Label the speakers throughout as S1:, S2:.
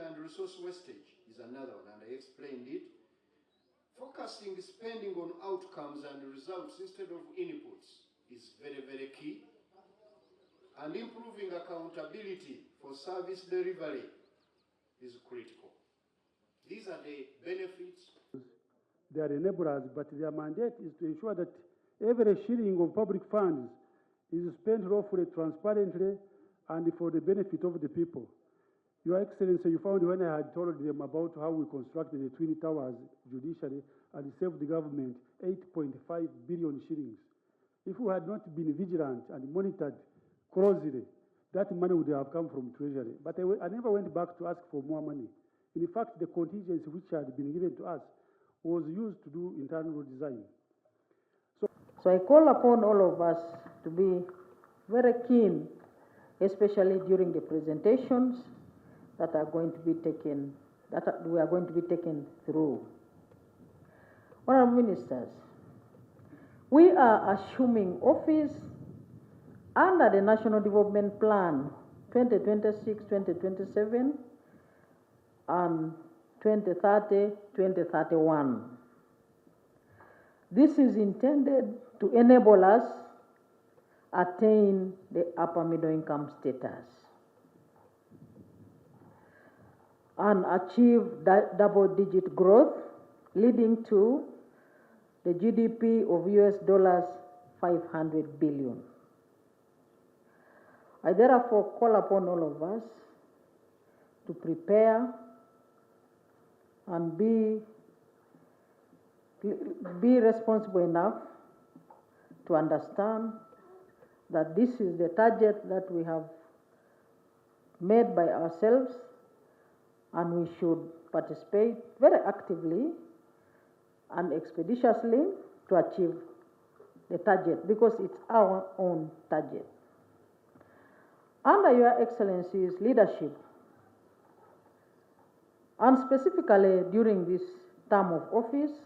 S1: and resource wastage is another one, and I explained it. Focusing spending on outcomes and results instead of inputs is very, very key. And improving accountability for service delivery is critical. These are the benefits.
S2: They are enablers, but their mandate is to ensure that every shilling of public funds is spent lawfully, transparently, and for the benefit of the people. Your Excellency, you found when I had told them about how we constructed the Twin Towers judicially and saved the government 8.5 billion shillings. If we had not been vigilant and monitored closely, that money would have come from Treasury. But I never went back to ask for more money. In fact, the contingency which had been given to us was used to do internal design.
S3: So I call upon all of us to be very keen, especially during the presentations that are going to be taken, we are going to be taken through. Honourable Ministers, we are assuming office under the National Development Plan 2026-2027 and 2030-2031. This is intended to enable us attain the upper middle income status and achieve double-digit growth, leading to the GDP of $500 billion. I therefore call upon all of us to prepare and be responsible enough to understand that this is the target that we have made by ourselves, and we should participate very actively and expeditiously to achieve the target, because it's our own target. Under Your Excellency's leadership, and specifically during this term of office,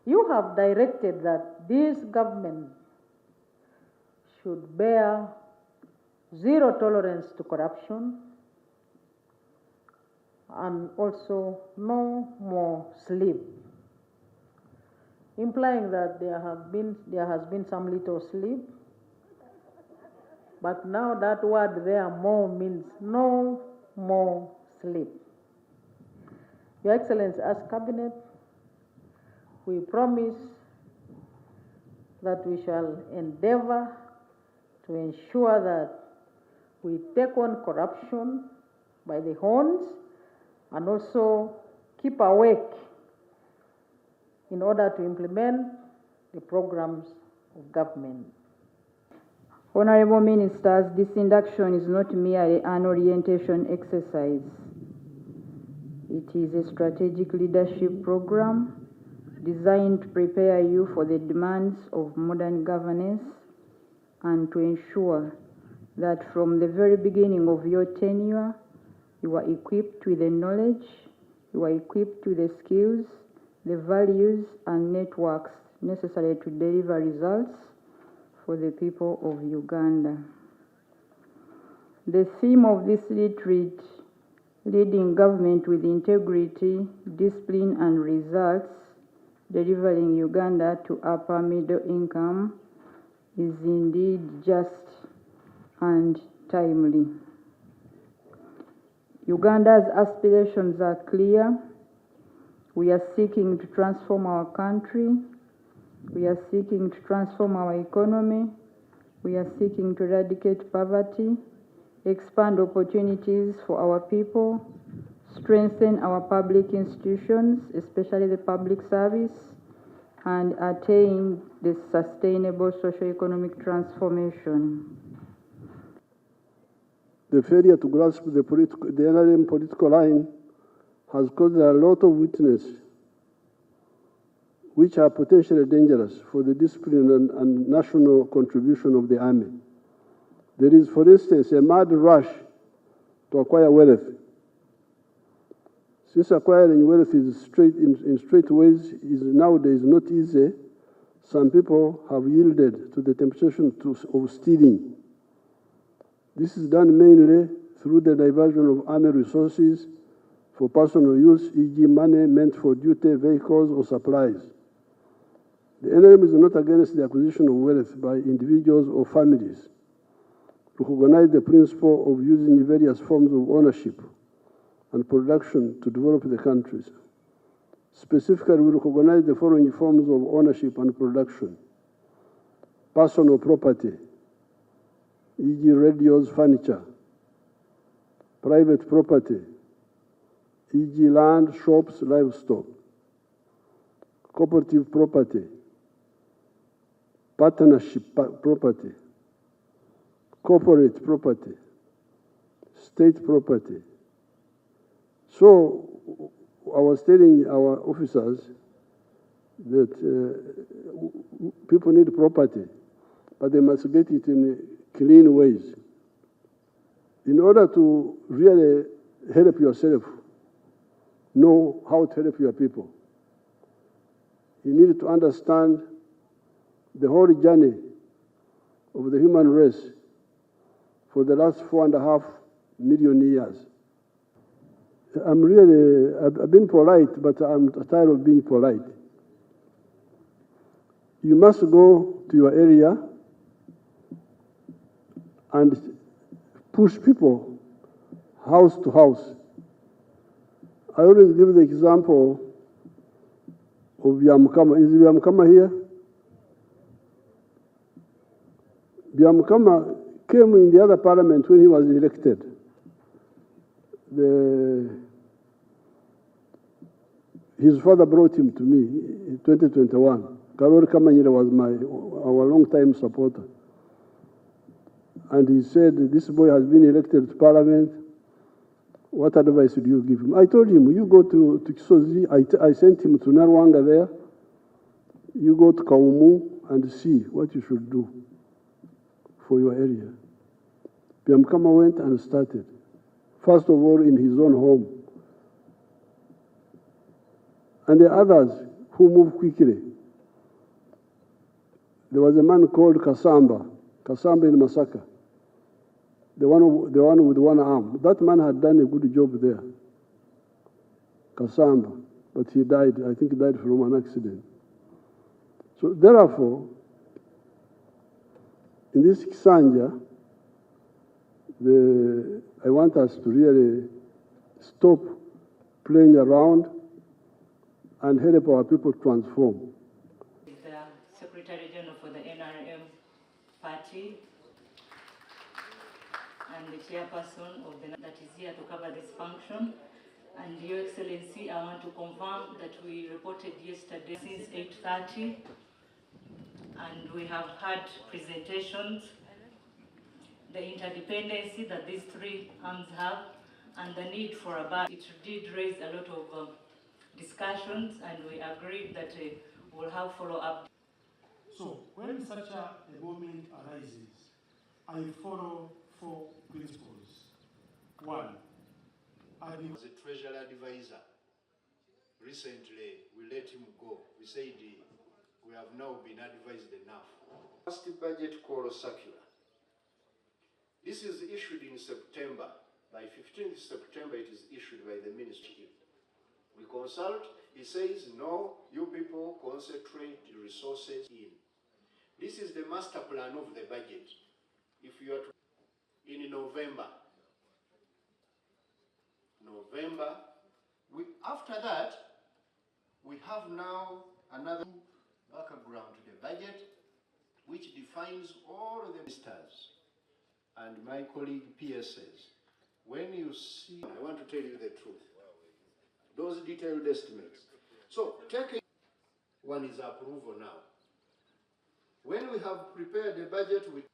S3: you have directed that this government should bear zero tolerance to corruption and also no more sleep, implying that there has been some little sleep, but now that word there, more, means no more sleep. Your Excellency, as Cabinet, we promise that we shall endeavor to ensure that we take on corruption by the horns and also keep awake in order to implement the programs of government.
S4: Honorable Ministers, this induction is not merely an orientation exercise. It is a strategic leadership program designed to prepare you for the demands of modern governance and to ensure that from the very beginning of your tenure, you are equipped with the knowledge, you are equipped with the skills, the values and networks necessary to deliver results for the people of Uganda. The theme of this retreat, leading government with integrity, discipline and results, delivering Uganda to upper middle income, is indeed just and timely. Uganda's aspirations are clear. We are seeking to transform our country. We are seeking to transform our economy. We are seeking to eradicate poverty, expand opportunities for our people, strengthen our public institutions, especially the public service, and attain the sustainable socio-economic transformation.
S5: The failure to grasp the NRM political line has caused a lot of weakness, which are potentially dangerous for the discipline and national contribution of the army. There is, for instance, a mad rush to acquire wealth. Since acquiring wealth is in straight ways is nowadays not easy, some people have yielded to the temptation of stealing. This is done mainly through the diversion of army resources for personal use, e.g. money meant for duty, vehicles, or supplies. The NRM is not against the acquisition of wealth by individuals or families. Recognize the principle of using various forms of ownership and production to develop the countries. Specifically, we recognize the following forms of ownership and production: personal property, e.g. radios, furniture; private property, e.g. land, shops, livestock; cooperative property; partnership property; corporate property; state property. So I was telling our officers that people need property, but they must get it in clean ways. In order to really help yourself, know how to help your people, you need to understand the whole journey of the human race for the last 4.5 million years. I've been polite, but I'm tired of being polite. You must go to your area and push people house to house. I always give the example of Byamukama. Is Byamukama here? Byamukama came in the other parliament when he was elected. His father brought him to me in 2021. Karori Kamanyira was our long-time supporter. And he said, this boy has been elected to parliament. What advice would you give him? I told him, you go to Kisozi. I sent him to Narwanga there. You go to Kaumu and see what you should do for your area. Byamukama went and started. First of all, in his own home. And the others who moved quickly. There was a man called Kasamba in Masaka, the one with one arm. That man had done a good job there, Kasamba, but he died. I think he died from an accident. So therefore, in this Kisanja, I want us to really stop playing around and help our people transform.
S6: The Secretary General for the NRM party and the chairperson of that is here to cover this function. And Your Excellency, I want to confirm that we reported yesterday since 8:30, and we have had presentations, the interdependency that these three arms have, and the need for a budget. It did raise a lot of discussions, and we agreed that we'll have follow-up.
S2: So when such a moment arises, I follow 4 principles. 1,
S1: As a treasury advisor, recently we let him go. We said we have now been advised enough. First budget call circular. This is issued in September. By 15th September, it is issued by the ministry. We consult. He says, no, you people concentrate resources in. This is the master plan of the budget. If you are in November, after that, we have now another background to the budget, which defines all the ministers and my colleague PSS. When you see, I want to tell you the truth. Those detailed estimates. So take one is approval now. When we have prepared the budget, which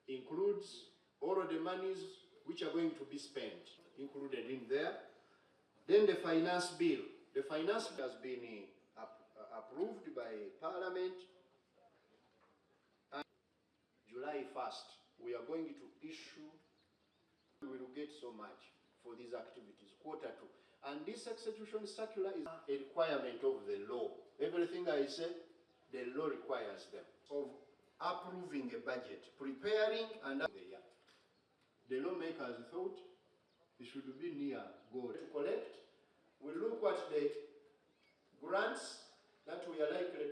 S1: includes all of the monies which are going to be spent, included in there. Then the finance bill. The finance bill has been approved by Parliament. And July 1st, we are going to issue, we will get so much for these activities, Q2. And this execution circular is a requirement of the law. Everything I say, the law requires them of approving a budget, preparing and the year. The lawmakers thought it should be near God. To collect, we look at the grants that we are likely